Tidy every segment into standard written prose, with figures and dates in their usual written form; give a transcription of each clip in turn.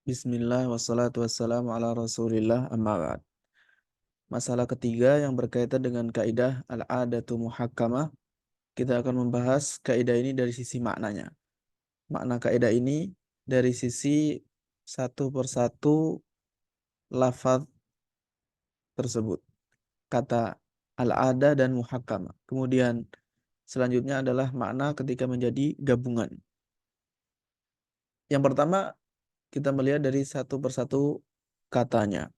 Bismillah wassalatu wassalamu ala rasulillah amma ba'd. Masalah ketiga yang berkaitan dengan kaidah al-adatu muhakkamah. Kita akan membahas kaidah ini dari sisi maknanya. Makna kaidah ini dari sisi satu persatu lafaz tersebut. Kata al-ada dan muhakkamah. Kemudian selanjutnya adalah makna ketika menjadi gabungan. Yang pertama kita melihat dari satu persatu katanya.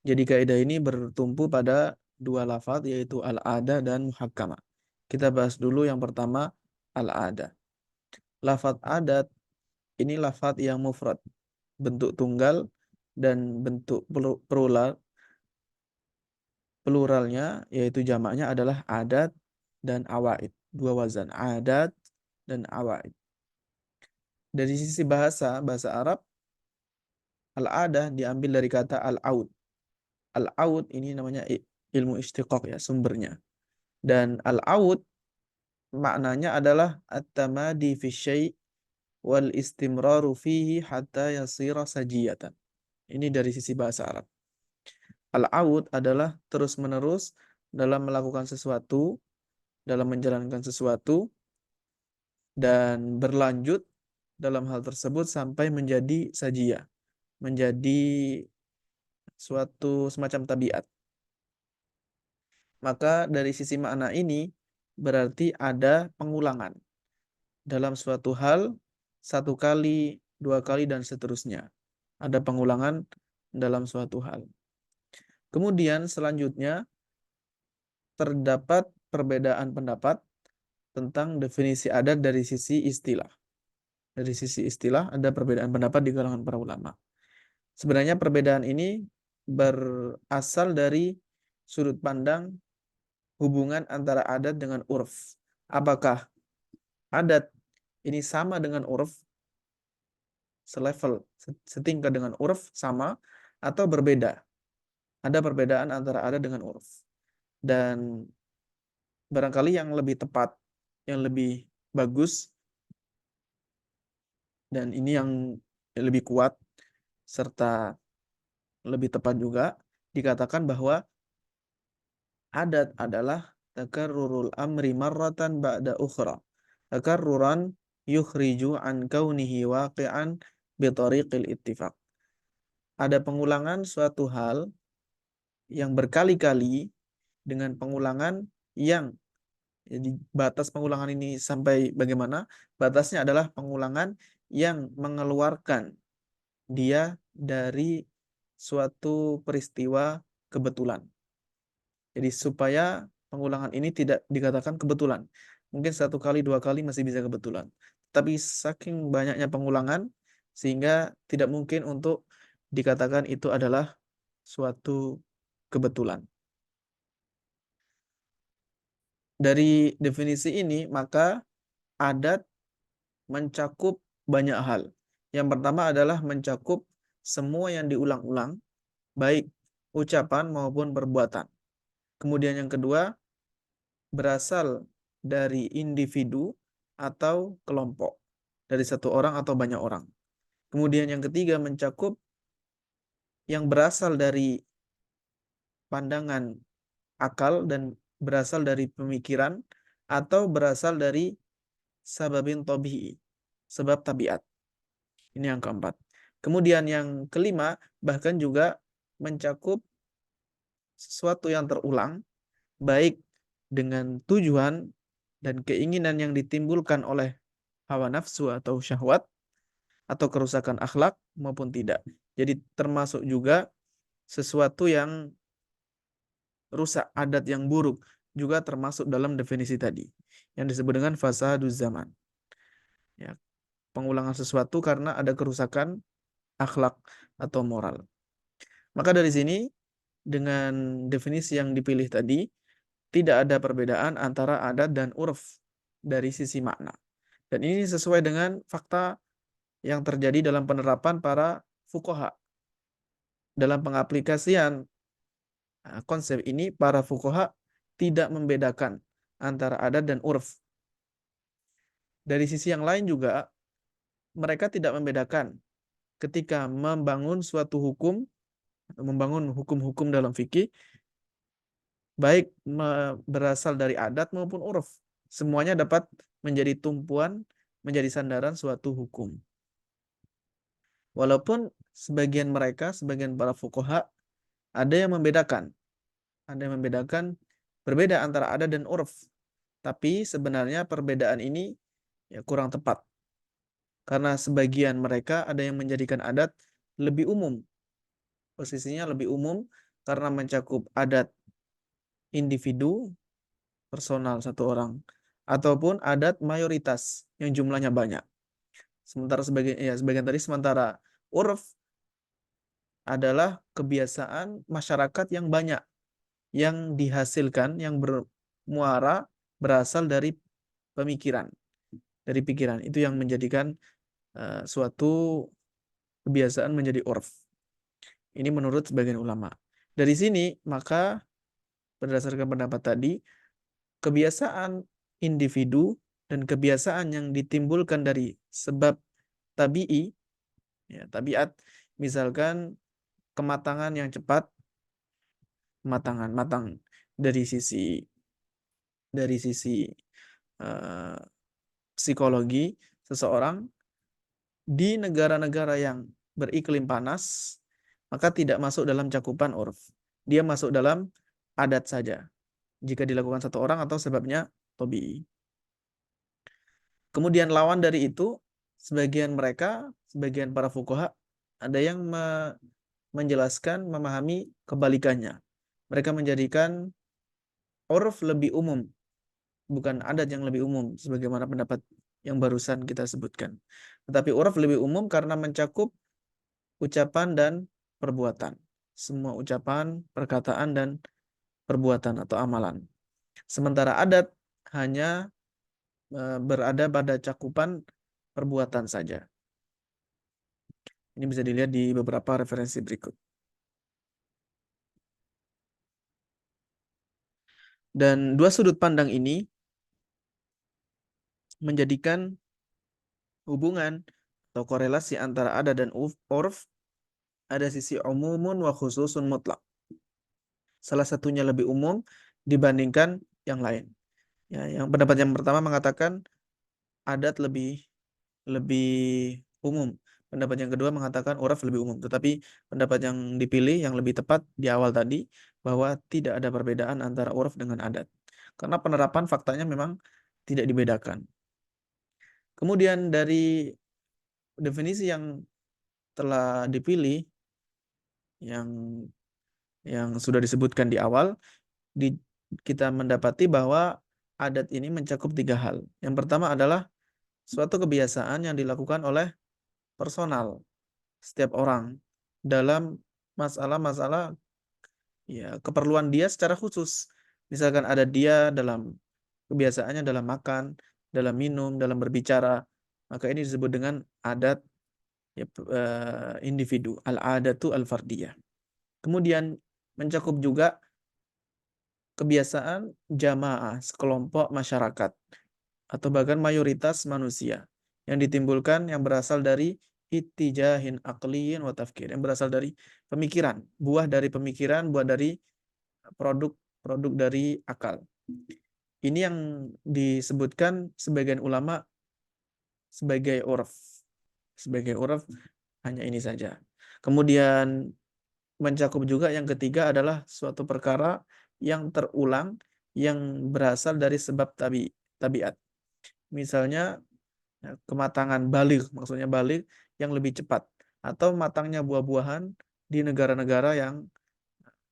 Jadi kaidah ini bertumpu pada dua lafaz yaitu al-ada dan muhakkamah. Kita bahas dulu yang pertama al-ada. Lafaz adat ini lafaz yang mufrad, bentuk tunggal dan bentuk pluralnya yaitu jamaknya adalah adat dan awaid. Dua wazan, adat dan awaid. Dari sisi bahasa Arab, al-ada diambil dari kata al-aud. Al-aud ini namanya ilmu istiqaq ya, sumbernya. Dan al-aud maknanya adalah at-tamadi fi syai' wal istimraru fihi hatta yasira sajiyatan. Ini dari sisi bahasa Arab. Al-aud adalah terus-menerus dalam melakukan sesuatu, dalam menjalankan sesuatu, dan berlanjut dalam hal tersebut sampai menjadi sajiyah, menjadi suatu semacam tabiat. Maka dari sisi makna ini berarti ada pengulangan dalam suatu hal satu kali, dua kali, dan seterusnya. Ada pengulangan dalam suatu hal. Kemudian selanjutnya terdapat perbedaan pendapat tentang definisi adat dari sisi istilah. Dari sisi istilah ada perbedaan pendapat di kalangan para ulama. Sebenarnya perbedaan ini berasal dari sudut pandang hubungan antara adat dengan urf. Apakah adat ini sama dengan urf, selevel, setingkat dengan urf, sama, atau berbeda? Ada perbedaan antara adat dengan urf. Dan barangkali yang lebih tepat, yang lebih bagus, dan ini yang lebih kuat, serta lebih tepat juga, dikatakan bahwa adat adalah takarrurul amri marratan ba'da ukhra. Takarruran yukhriju an kaunihi waqi'an bitariqil ittifaq. Ada pengulangan suatu hal yang berkali-kali dengan pengulangan yang, jadi batas pengulangan ini sampai bagaimana? Batasnya adalah pengulangan yang mengeluarkan dia dari suatu peristiwa kebetulan. Jadi supaya pengulangan ini tidak dikatakan kebetulan. Mungkin satu kali, dua kali masih bisa kebetulan. Tapi saking banyaknya pengulangan, sehingga tidak mungkin untuk dikatakan itu adalah suatu kebetulan. Dari definisi ini, maka adat mencakup banyak hal. Yang pertama adalah mencakup semua yang diulang-ulang, baik ucapan maupun perbuatan. Kemudian yang kedua, berasal dari individu atau kelompok, dari satu orang atau banyak orang. Kemudian yang ketiga, mencakup yang berasal dari pandangan akal dan berasal dari pemikiran atau berasal dari sababin tabi'i, sebab tabiat. Ini yang keempat. Kemudian yang kelima, bahkan juga mencakup sesuatu yang terulang, baik dengan tujuan dan keinginan yang ditimbulkan oleh hawa nafsu atau syahwat, atau kerusakan akhlak maupun tidak. Jadi termasuk juga sesuatu yang rusak, adat yang buruk, juga termasuk dalam definisi tadi, yang disebut dengan fasaduz zaman. Ya, pengulangan sesuatu karena ada kerusakan akhlak atau moral. Maka dari sini, dengan definisi yang dipilih tadi, tidak ada perbedaan antara adat dan urf dari sisi makna. Dan ini sesuai dengan fakta yang terjadi dalam penerapan para fuqaha. Dalam pengaplikasian konsep ini, para fuqaha tidak membedakan antara adat dan urf. Dari sisi yang lain juga, mereka tidak membedakan ketika membangun suatu hukum, atau membangun hukum-hukum dalam fikih, baik berasal dari adat maupun uruf, semuanya dapat menjadi tumpuan, menjadi sandaran suatu hukum. Walaupun sebagian mereka, sebagian para fuqaha, ada yang membedakan. Ada yang membedakan berbeda antara adat dan uruf. Tapi sebenarnya perbedaan ini ya kurang tepat. Karena sebagian mereka ada yang menjadikan adat lebih umum. Posisinya lebih umum karena mencakup adat individu, personal satu orang, ataupun adat mayoritas yang jumlahnya banyak. Sementara uruf adalah kebiasaan masyarakat yang banyak, yang dihasilkan, yang bermuara berasal dari pemikiran, dari pikiran. Itu yang menjadikan suatu kebiasaan menjadi urf. Ini menurut sebagian ulama. Dari sini, maka berdasarkan pendapat tadi, kebiasaan individu dan kebiasaan yang ditimbulkan dari sebab tabi'i, ya, tabiat, misalkan kematangan yang cepat, matang dari sisi uh, psikologi seseorang di negara-negara yang beriklim panas, maka tidak masuk dalam cakupan urf. Dia masuk dalam adat saja jika dilakukan satu orang atau sebabnya tabi'i. Kemudian lawan dari itu, sebagian para fuqaha ada yang menjelaskan, memahami kebalikannya. Mereka menjadikan urf lebih umum, bukan adat yang lebih umum, sebagaimana pendapat yang barusan kita sebutkan. Tetapi urf lebih umum karena mencakup ucapan dan perbuatan. Semua ucapan, perkataan, dan perbuatan atau amalan. Sementara adat hanya berada pada cakupan perbuatan saja. Ini bisa dilihat di beberapa referensi berikut. Dan dua sudut pandang ini menjadikan hubungan atau korelasi antara adat dan urf ada sisi umumun wa khususun mutlak. Salah satunya lebih umum dibandingkan yang lain. Ya, yang pendapat yang pertama mengatakan adat lebih umum. Pendapat yang kedua mengatakan uraf lebih umum. Tetapi pendapat yang dipilih yang lebih tepat di awal tadi bahwa tidak ada perbedaan antara uraf dengan adat. Karena penerapan faktanya memang tidak dibedakan. Kemudian dari definisi yang telah dipilih yang sudah disebutkan di awal, kita mendapati bahwa adat ini mencakup 3 hal. Yang pertama adalah suatu kebiasaan yang dilakukan oleh personal setiap orang dalam masalah-masalah ya keperluan dia secara khusus. Misalkan ada dia dalam kebiasaannya dalam makan, dalam minum, dalam berbicara, maka ini disebut dengan adat ya, individu, al-adatu al-fardiyah. Kemudian mencakup juga kebiasaan jamaah, sekelompok masyarakat atau bahkan mayoritas manusia yang ditimbulkan yang berasal dari ittijahin aqliyin wa tafkir, yang berasal dari pemikiran, buah dari pemikiran, buah dari produk dari akal. Ini yang disebutkan sebagian ulama sebagai urf. Sebagai urf hanya ini saja. Kemudian mencakup juga yang ketiga adalah suatu perkara yang terulang yang berasal dari sebab tabiat. Misalnya kematangan balik, maksudnya balik yang lebih cepat atau matangnya buah-buahan di negara-negara yang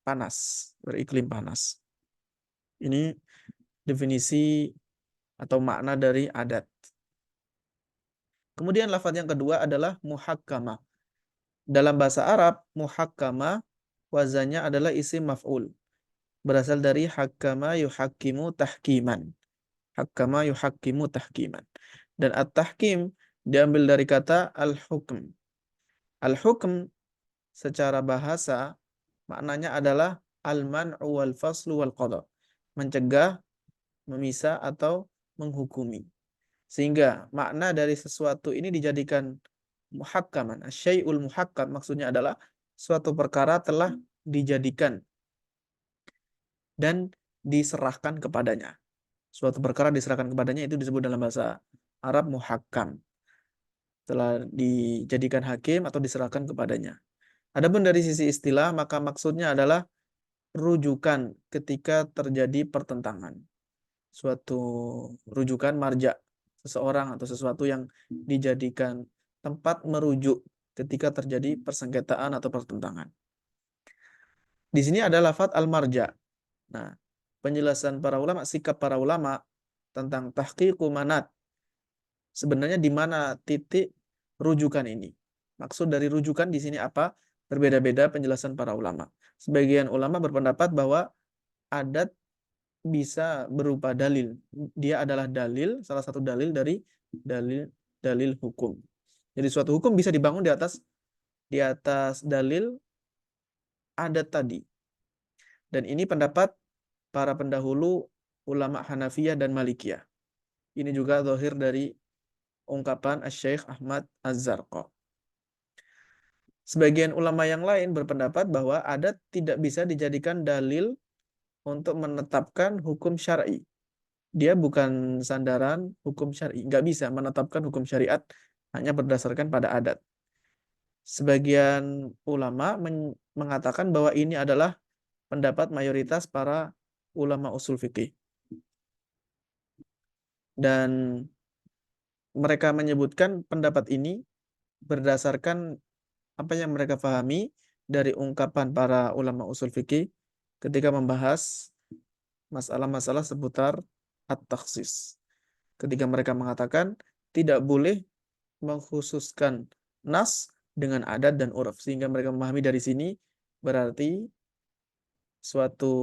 panas, beriklim panas. Ini definisi atau makna dari adat. Kemudian lafaz yang kedua adalah muhakkamah. Dalam bahasa Arab, muhakkamah wazannya adalah isim maf'ul. Berasal dari hakkama yuhakkimu tahkiman. Hakkama yuhakkimu tahkiman. Dan at-tahkim diambil dari kata al-hukm. Al-hukm secara bahasa maknanya adalah al-man'u wal faslu wal qada. Mencegah, memisah atau menghukumi. Sehingga makna dari sesuatu ini dijadikan muhakkaman. Asyai'ul muhakkam maksudnya adalah suatu perkara telah dijadikan dan diserahkan kepadanya. Suatu perkara diserahkan kepadanya itu disebut dalam bahasa Arab muhakkam. Telah dijadikan hakim atau diserahkan kepadanya. Adapun dari sisi istilah, maka maksudnya adalah rujukan ketika terjadi pertentangan. Suatu rujukan marja, seseorang atau sesuatu yang dijadikan tempat merujuk ketika terjadi persengketaan atau pertentangan. Di sini ada lafadz al-marja. Nah, penjelasan para ulama, sikap para ulama tentang tahqiqu manat. Sebenarnya di mana titik rujukan ini? Maksud dari rujukan di sini apa? Berbeda-beda penjelasan para ulama. Sebagian ulama berpendapat bahwa adat bisa berupa dalil. Dia adalah dalil, salah satu dalil dari dalil hukum. Jadi suatu hukum bisa dibangun di atas dalil adat tadi. Dan ini pendapat para pendahulu ulama Hanafiyah dan Malikiyah. Ini juga zahir dari ungkapan Asy-Syaikh Ahmad Az-Zarqa. Sebagian ulama yang lain berpendapat bahwa adat tidak bisa dijadikan dalil untuk menetapkan hukum syar'i. Dia bukan sandaran hukum syar'i, nggak bisa menetapkan hukum syariat hanya berdasarkan pada adat. Sebagian ulama mengatakan bahwa ini adalah pendapat mayoritas para ulama usul fikih. Dan mereka menyebutkan pendapat ini berdasarkan apa yang mereka pahami dari ungkapan para ulama usul fikih ketika membahas masalah-masalah seputar at-takhsis. Ketika mereka mengatakan tidak boleh mengkhususkan nas dengan adat dan uruf, sehingga mereka memahami dari sini berarti suatu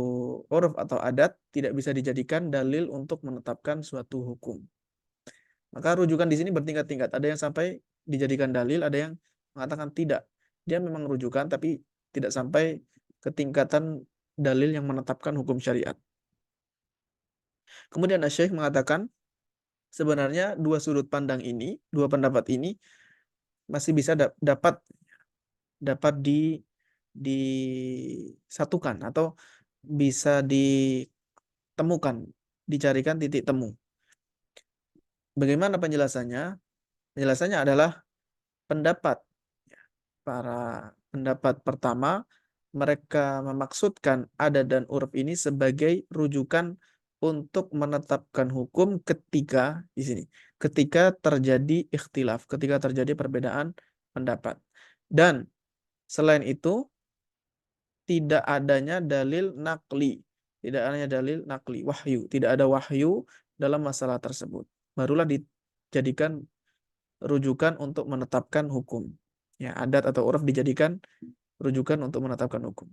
uruf atau adat tidak bisa dijadikan dalil untuk menetapkan suatu hukum. Maka rujukan di sini bertingkat-tingkat. Ada yang sampai dijadikan dalil, ada yang mengatakan tidak. Dia memang rujukan tapi tidak sampai ke tingkatan dalil yang menetapkan hukum syariat. Kemudian Asy-Syaikh mengatakan sebenarnya dua sudut pandang ini, dua pendapat ini masih bisa dapat disatukan atau bisa ditemukan, dicarikan titik temu. Bagaimana penjelasannya? Penjelasannya adalah pendapat pertama, mereka memaksudkan adat dan uruf ini sebagai rujukan untuk menetapkan hukum ketika terjadi ikhtilaf, ketika terjadi perbedaan pendapat. Dan selain itu tidak adanya dalil nakli, wahyu, tidak ada wahyu dalam masalah tersebut. Barulah dijadikan rujukan untuk menetapkan hukum. Ya, adat atau uruf dijadikan rujukan untuk menetapkan hukum.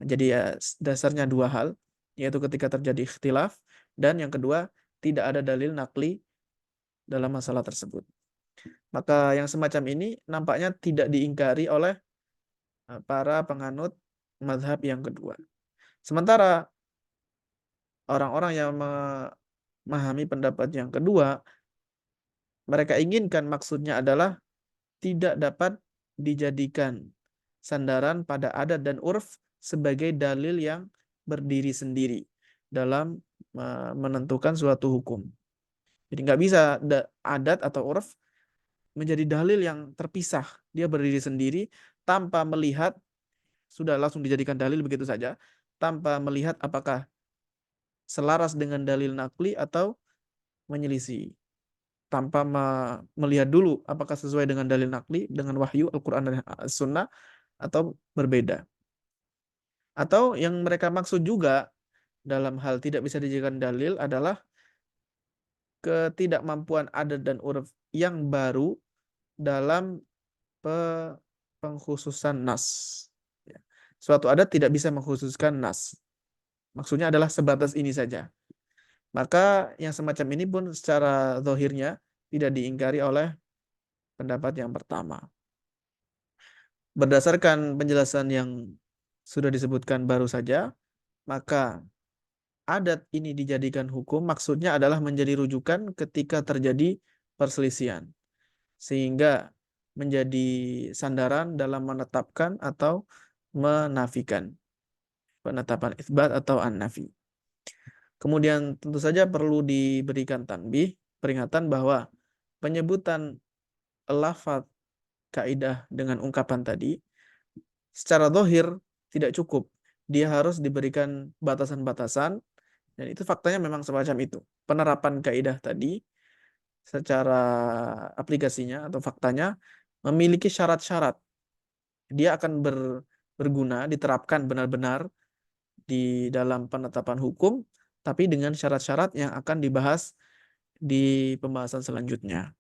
Jadi ya, dasarnya dua hal, yaitu ketika terjadi ikhtilaf, dan yang kedua, tidak ada dalil nakli dalam masalah tersebut. Maka yang semacam ini nampaknya tidak diingkari oleh para penganut mazhab yang kedua. Sementara orang-orang yang memahami pendapat yang kedua, mereka inginkan maksudnya adalah tidak dapat dijadikan sandaran pada adat dan urf sebagai dalil yang berdiri sendiri dalam menentukan suatu hukum. Jadi nggak bisa adat atau urf menjadi dalil yang terpisah. Dia berdiri sendiri tanpa melihat, sudah langsung dijadikan dalil begitu saja, tanpa melihat apakah selaras dengan dalil nakli atau menyelisih. Tanpa melihat dulu apakah sesuai dengan dalil nakli, dengan wahyu, Al-Quran dan Sunnah, atau berbeda. Atau yang mereka maksud juga dalam hal tidak bisa dijadikan dalil adalah ketidakmampuan adat dan uruf yang baru dalam pengkhususan nas. Suatu adat tidak bisa mengkhususkan nas. Maksudnya adalah sebatas ini saja. Maka yang semacam ini pun secara zahirnya tidak diingkari oleh pendapat yang pertama. Berdasarkan penjelasan yang sudah disebutkan baru saja, maka adat ini dijadikan hukum, maksudnya adalah menjadi rujukan ketika terjadi perselisihan. Sehingga menjadi sandaran dalam menetapkan atau menafikan. Penetapan itsbat atau an-nafi. Kemudian tentu saja perlu diberikan tanbih, peringatan bahwa penyebutan lafaz kaidah dengan ungkapan tadi secara zahir tidak cukup. Dia harus diberikan batasan-batasan dan itu faktanya memang semacam itu. Penerapan kaidah tadi secara aplikasinya atau faktanya memiliki syarat-syarat. Dia akan berguna, diterapkan benar-benar di dalam penetapan hukum, tapi dengan syarat-syarat yang akan dibahas di pembahasan selanjutnya.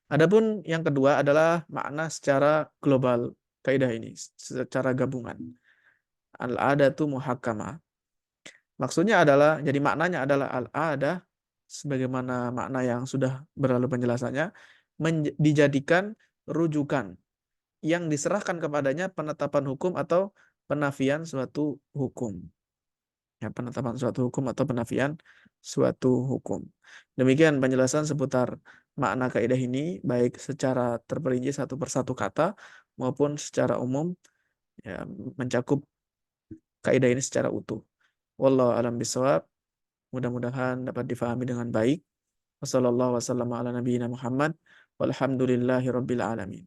Adapun yang kedua adalah makna secara global kaidah ini, secara gabungan. Al-adatu muhakkamah. Maksudnya adalah, jadi maknanya adalah al-adah, sebagaimana makna yang sudah berlalu penjelasannya, dijadikan rujukan yang diserahkan kepadanya penetapan hukum atau penafian suatu hukum. Ya, penetapan suatu hukum atau penafian suatu hukum. Demikian penjelasan seputar makna kaidah ini, baik secara terperinci satu persatu kata maupun secara umum, ya, mencakup kaidah ini secara utuh. Wallahu a'lam bishawab. Mudah-mudahan dapat difahami dengan baik. Wassallallahu wasallam ala nabiyyina Muhammad walhamdulillahi rabbil alamin.